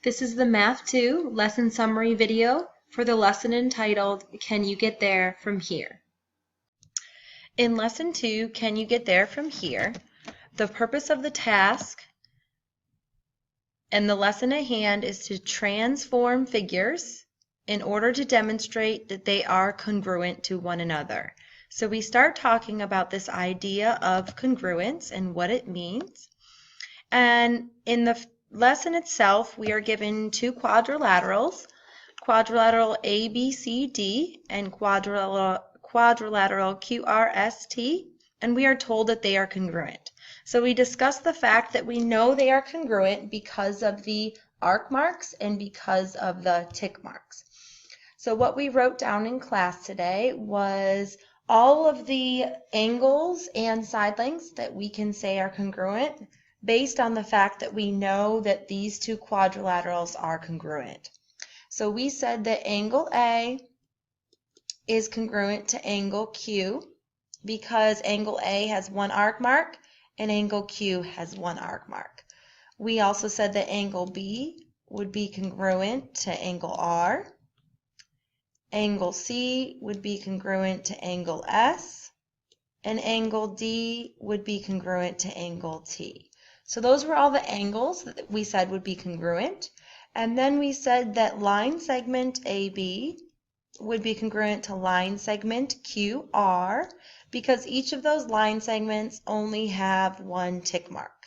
This is the Math 2 lesson summary video for the lesson entitled, Can You Get There From Here? In Lesson 2, Can You Get There From Here? The purpose of the task and the lesson at hand is to transform figures in order to demonstrate that they are congruent to one another. So we start talking about this idea of congruence and what it means. And in the lesson itself, we are given two quadrilaterals, quadrilateral ABCD and quadrilateral QRST, and we are told that they are congruent. So we discussed the fact that we know they are congruent because of the arc marks and because of the tick marks. So what we wrote down in class today was all of the angles and side lengths that we can say are congruent based on the fact that we know that these two quadrilaterals are congruent. So we said that angle A is congruent to angle Q because angle A has one arc mark and angle Q has one arc mark. We also said that angle B would be congruent to angle R. Angle C would be congruent to angle S, and angle D would be congruent to angle T. So those were all the angles that we said would be congruent. And then we said that line segment AB would be congruent to line segment QR because each of those line segments only have one tick mark.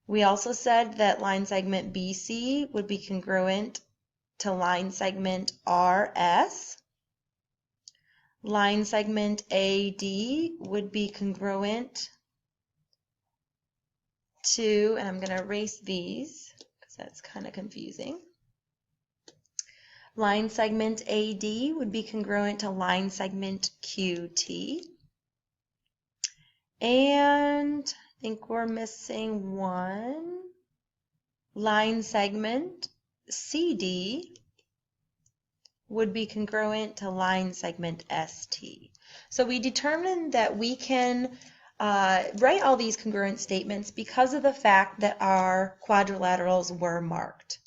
We also said that line segment BC would be congruent to line segment RS. Line segment AD would be congruent to, and I'm going to erase these because that's kind of confusing. Line segment AD would be congruent to line segment QT. And I think we're missing one. Line segment CD would be congruent to line segment ST. So we determined that we can write all these congruent statements because of the fact that our quadrilaterals were marked.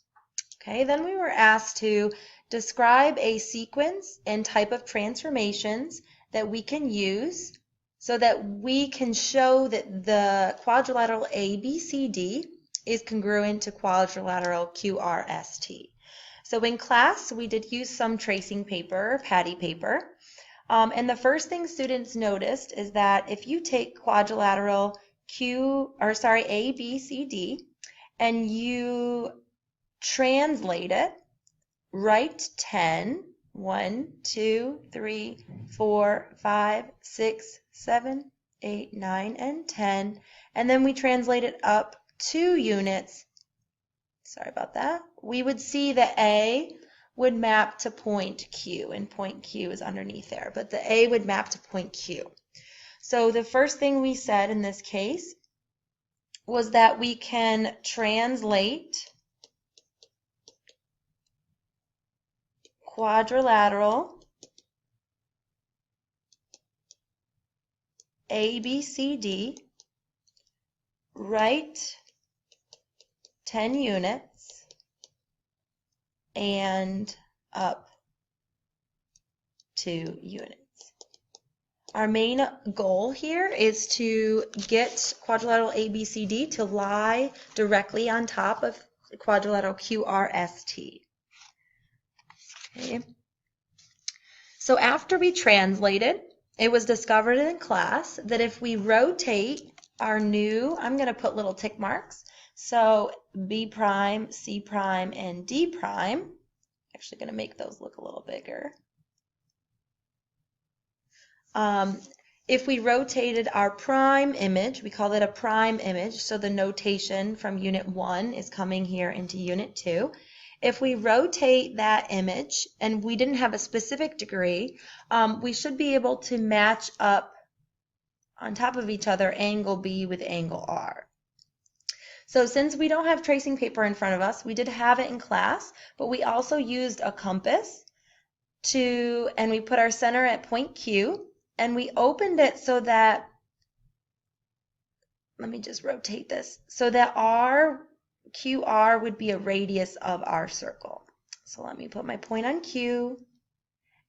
Okay, then we were asked to describe a sequence and type of transformations that we can use so that we can show that the quadrilateral ABCD is congruent to quadrilateral QRST. So in class, we did use some tracing paper, patty paper. And the first thing students noticed is that if you take quadrilateral ABCD and you translate it, write 10, 1, 2, 3, 4, 5, 6, 7, 8, 9, and 10, and then we translate it up 2 units, sorry about that, we would see that A would map to point Q, and point Q is underneath there, but the A would map to point Q. So the first thing we said in this case was that we can translate quadrilateral ABCD, write 10 units, and up 2 units. Our main goal here is to get quadrilateral ABCD to lie directly on top of quadrilateral QRST. Okay. So after we translated, it was discovered in class that if we rotate our new, I'm going to put little tick marks, so B prime, C prime, and D prime, actually going to make those look a little bigger. If we rotated our prime image, we call it a prime image, so the notation from unit 1 is coming here into unit 2. If we rotate that image, and we didn't have a specific degree, we should be able to match up on top of each other angle B with angle R. So since we don't have tracing paper in front of us, we did have it in class, but we also used a compass and we put our center at point Q, and we opened it so that, let me just rotate this, so that our QR would be a radius of our circle. So let me put my point on Q,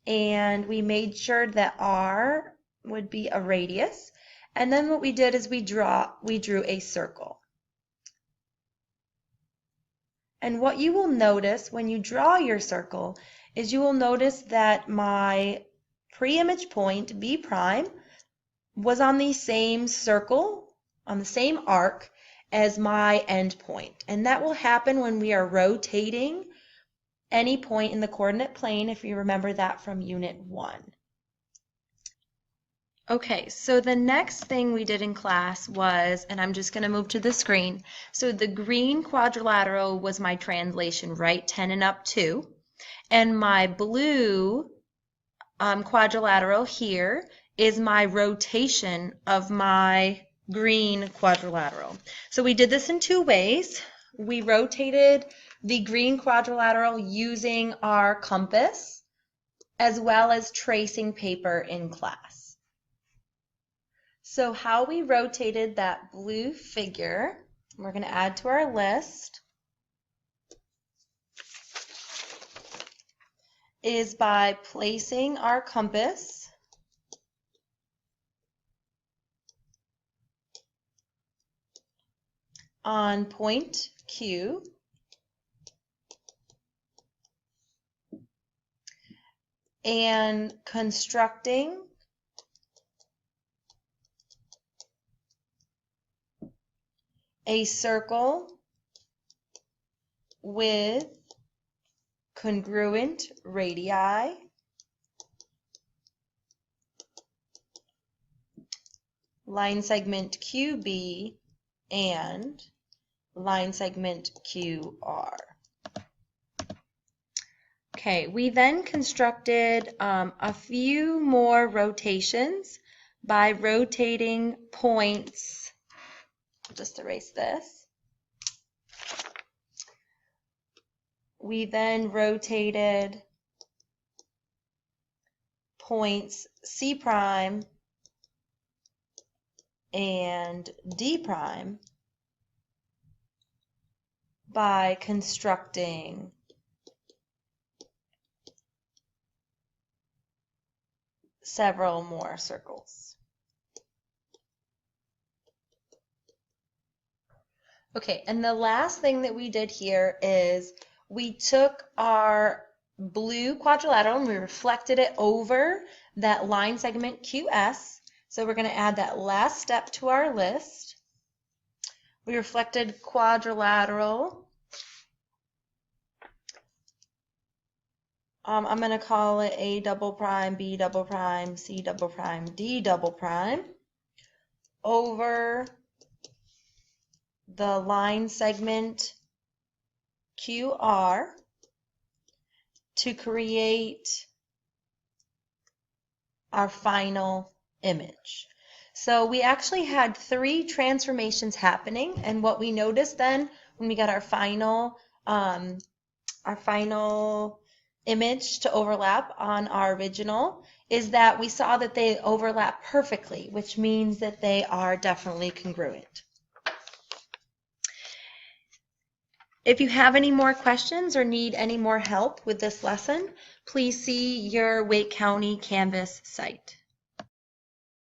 and we made sure that R would be a radius. And then what we did is we drew a circle. And what you will notice when you draw your circle is you will notice that my pre-image point, B prime, was on the same circle, on the same arc as my end point. And that will happen when we are rotating any point in the coordinate plane, if you remember that from Unit 1. Okay, so the next thing we did in class was, and I'm just going to move to the screen, so the green quadrilateral was my translation, right? 10 and up 2. And my blue quadrilateral here is my rotation of my green quadrilateral. So we did this in 2 ways. We rotated the green quadrilateral using our compass as well as tracing paper in class. So how we rotated that blue figure, we're going to add to our list, is by placing our compass on point Q and constructing a circle with congruent radii line segment QB and line segment QR. Okay, we then constructed a few more rotations by rotating points. Just erase this. We then rotated points C prime and D prime by constructing several more circles. Okay, and the last thing that we did here is we took our blue quadrilateral and we reflected it over that line segment QS. So we're going to add that last step to our list. We reflected quadrilateral. I'm going to call it A double prime, B double prime, C double prime, D double prime over the line segment QR to create our final image. So we actually had 3 transformations happening, and what we noticed then when we got our final image to overlap on our original is that we saw that they overlap perfectly, which means that they are definitely congruent. If you have any more questions or need any more help with this lesson, please see your Wake County Canvas site.